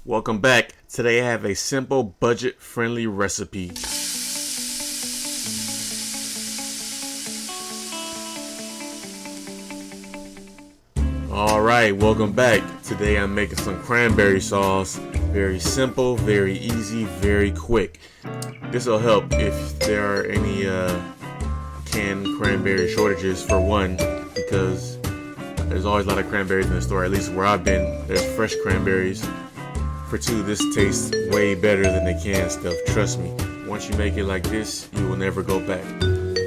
Welcome back. Today I have a simple budget-friendly recipe. Alright, welcome back. Today I'm making some cranberry sauce. Very simple, very easy, very quick. This will help if there are any canned cranberry shortages, for one, because there's always a lot of cranberries in the store. At least where I've been, there's fresh cranberries. For two, this tastes way better than the canned stuff, trust me. Once you make it like this, you will never go back.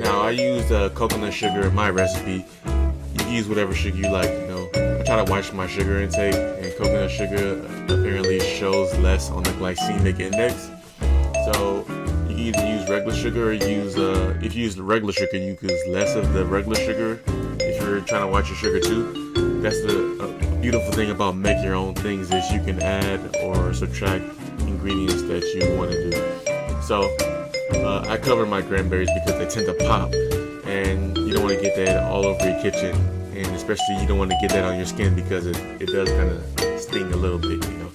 Now, I used coconut sugar in my recipe. You can use whatever sugar you like, you know. I try to watch my sugar intake, and coconut sugar apparently shows less on the glycemic index. So, you can either use regular sugar or use, if you use the regular sugar, you use less of the regular sugar if you're trying to watch your sugar too. That's the beautiful thing about making your own things, is you can add or subtract ingredients that you want to do. So I cover my cranberries because they tend to pop, and you don't want to get that all over your kitchen, and especially you don't want to get that on your skin because it does kind of sting a little bit, you know.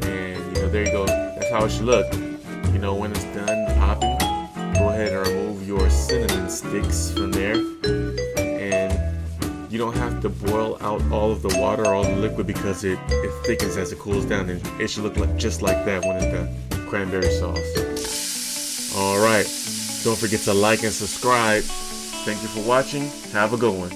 And you know, there you go. That's how it should look. You know, when it's done popping, go ahead and remove your cinnamon sticks from there. You don't have to boil out all of the water or all the liquid because it thickens as it cools down, and it should look just like that when it's done. Cranberry sauce. Alright, don't forget to like and subscribe. Thank you for watching. Have a good one.